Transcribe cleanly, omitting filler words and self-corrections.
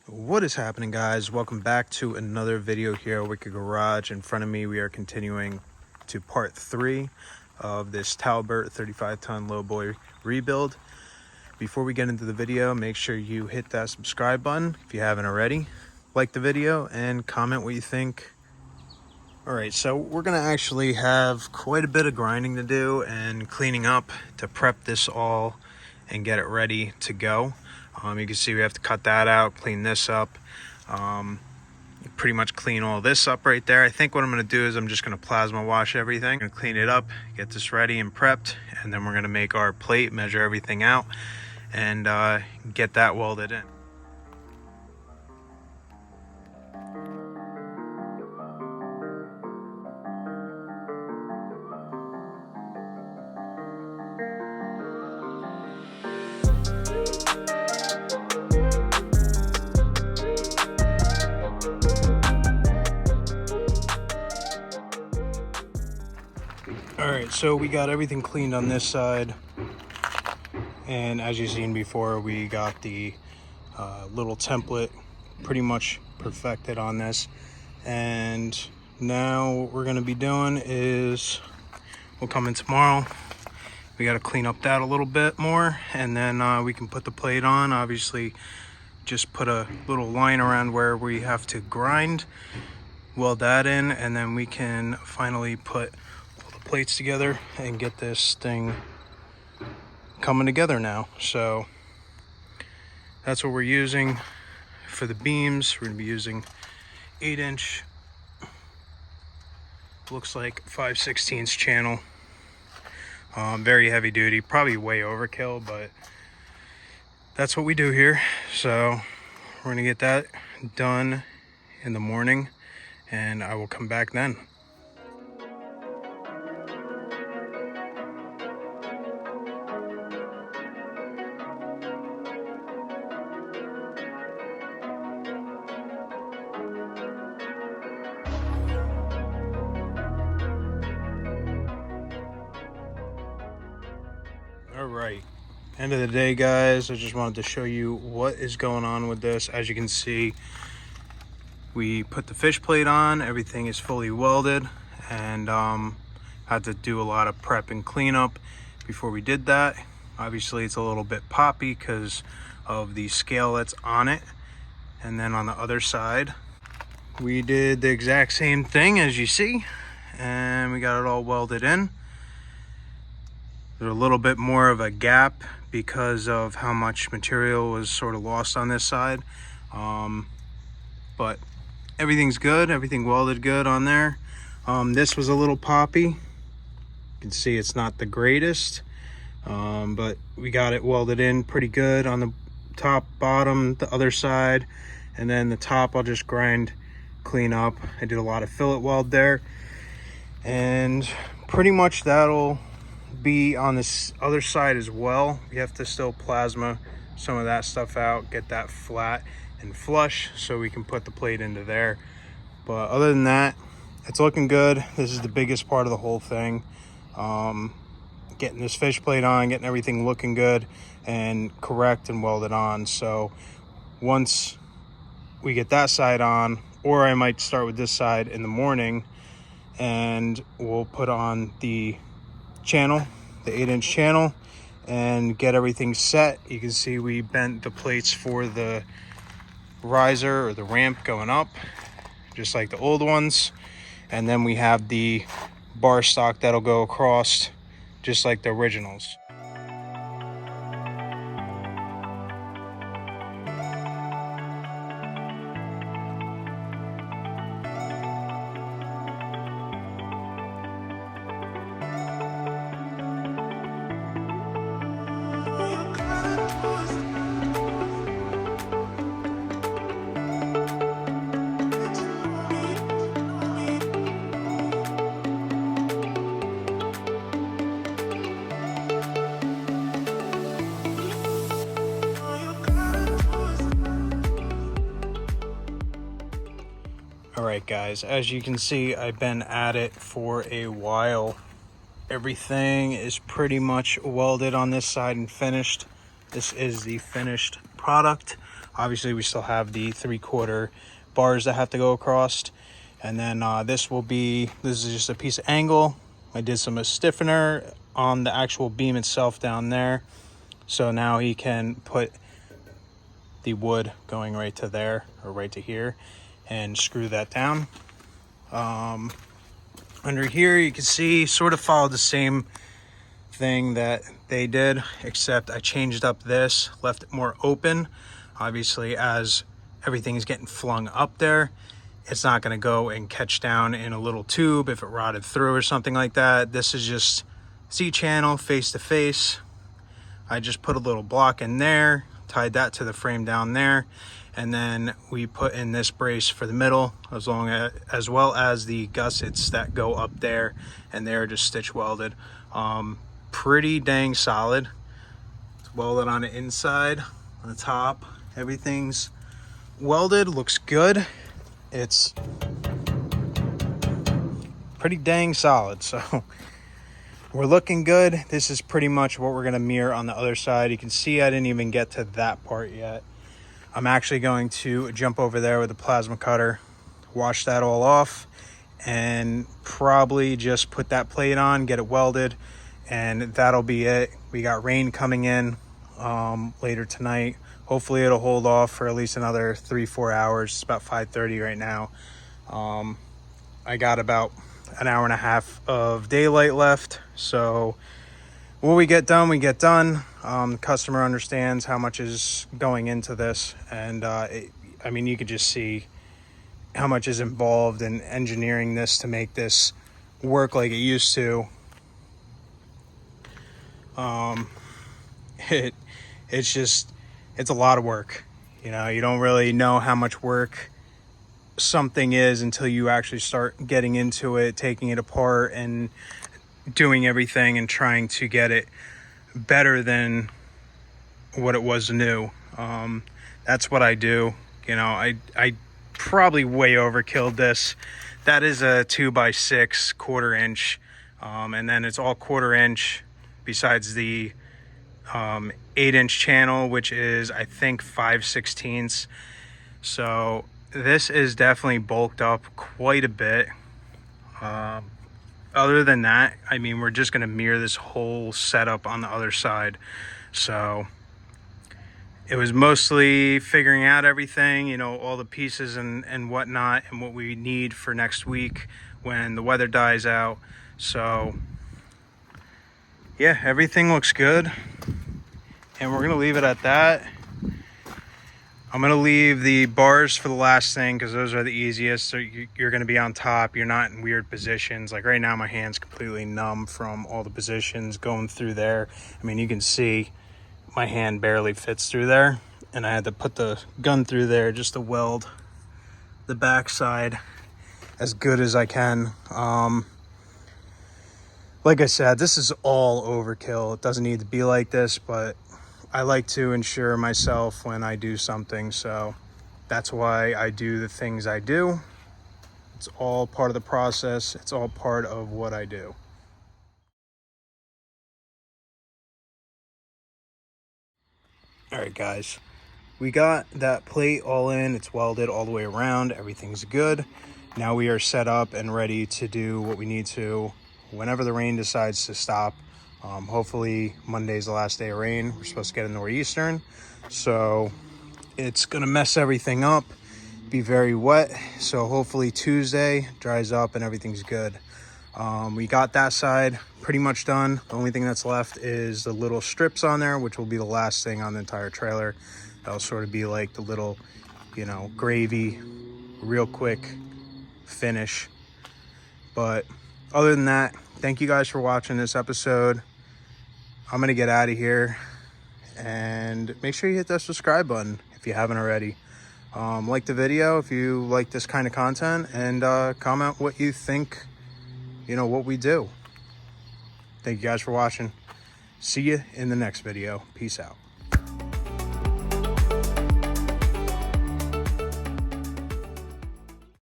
What is happening, guys? Welcome back to another video here at Wicked Garage. In front of me, we are continuing to part 3 of this Talbert 35-ton Lowboy rebuild. Before we get into the video, make sure you hit that subscribe button if you haven't already. Like the video and comment what you think. Alright, so we're going to actually have quite a bit of grinding to do and cleaning up to prep this all and get it ready to go. You can see we have to cut that out, clean this up, pretty much clean all this up right there. I think what I'm going to do is I'm just going to plasma wash everything. I'm going to clean it up, get this ready and prepped, and then we're going to make our plate, measure everything out, and get that welded in. Alright, so we got everything cleaned on this side, and as you've seen before, we got the little template pretty much perfected on this. And now what we're going to be doing is we'll come in tomorrow. We got to clean up that a little bit more, and then we can put the plate on. Obviously, just put a little line around where we have to grind, weld that in, and then we can finally put plates together and get this thing coming together now. So that's what we're using for the beams. We're going to be using 8-inch, looks like 5/16 channel. Very heavy duty, probably way overkill, but that's what we do here. So we're going to get that done in the morning, and I will come back then. Alright, end of the day, guys. I just wanted to show you what is going on with this. As you can see, we put the fish plate on, everything is fully welded, and had to do a lot of prep and cleanup before we did that. Obviously it's a little bit poppy because of the scale that's on it. And then on the other side, we did the exact same thing as you see, and we got it all welded in. There's a little bit more of a gap because of how much material was sort of lost on this side, but everything's good, everything welded good on there. This was a little poppy. You can see it's not the greatest, but we got it welded in pretty good on the top, bottom, the other side, and then the top I'll just grind, clean up. I did a lot of fillet weld there, and pretty much that'll be on this other side as well. We have to still plasma some of that stuff out, get that flat and flush so we can put the plate into there. But other than that, it's looking good. This is the biggest part of the whole thing, getting this fish plate on, getting everything looking good and correct and welded on. So once we get that side on, or I might start with this side in the morning, and we'll put on the channel, the 8-inch channel, and get everything set. You can see we bent the plates for the riser or the ramp going up, just like the old ones, and then we have the bar stock that'll go across just like the originals. Alright guys, as you can see, I've been at it for a while. Everything is pretty much welded on this side and finished. This is the finished product. Obviously we still have the 3/4 bars that have to go across. And then this is just a piece of angle. I did some stiffener on the actual beam itself down there. So now he can put the wood going right to there, or right to here, and screw that down. Under here you can see sort of followed the same thing that they did, except I changed up this, left it more open. Obviously, as everything's getting flung up there, it's not going to go and catch down in a little tube if it rotted through or something like that. This is just C-channel, face to face. I just put a little block in there, tied that to the frame down there, and then we put in this brace for the middle, as well as the gussets that go up there, and they're just stitch welded. Pretty dang solid. It's welded on the inside, on the top. Everything's welded, looks good. It's pretty dang solid, so we're looking good. This is pretty much what we're going to mirror on the other side. You can see I didn't even get to that part yet. I'm actually going to jump over there with the plasma cutter, wash that all off, and probably just put that plate on, get it welded, and that'll be it. We got rain coming in later tonight. Hopefully it'll hold off for at least another 3-4 hours. It's about 5:30 right now. I got about an hour and a half of daylight left, so when we get done, we get done. The customer understands how much is going into this, and I mean, you could just see how much is involved in engineering this to make this work like it used to. It's a lot of work. You know, you don't really know how much work something is until you actually start getting into it, taking it apart and doing everything and trying to get it better than what it was new. That's what I do. You know, I probably way overkilled this. That is a 2x6 1/4 inch, and then it's all 1/4 inch besides the 8-inch channel, which is I think 5/16. So this is definitely bulked up quite a bit. Other than that, I mean, we're just going to mirror this whole setup on the other side. So it was mostly figuring out everything, you know, all the pieces and whatnot, and what we need for next week when the weather dies out. So yeah, everything looks good, and we're going to leave it at that. I'm going to leave the bars for the last thing because those are the easiest. So you're going to be on top. You're not in weird positions. Like right now, my hand's completely numb from all the positions going through there. I mean, you can see my hand barely fits through there. And I had to put the gun through there just to weld the backside as good as I can. Like I said, this is all overkill. It doesn't need to be like this, but I like to ensure myself when I do something, so that's why I do the things I do. It's all part of the process. It's all part of what I do. All right, guys, we got that plate all in. It's welded all the way around. Everything's good. Now we are set up and ready to do what we need to whenever the rain decides to stop. Hopefully Monday's the last day of rain. We're supposed to get a nor'eastern, so it's gonna mess everything up, be very wet. So hopefully Tuesday dries up and everything's good. We got that side pretty much done. The only thing that's left is the little strips on there, which will be the last thing on the entire trailer. That'll sort of be like the little, you know, gravy, real quick finish. But other than that, thank you guys for watching this episode. I'm gonna get out of here, and make sure you hit that subscribe button if you haven't already. Like the video if you like this kind of content, and comment what you think, you know, what we do. Thank you guys for watching. See you in the next video. Peace out.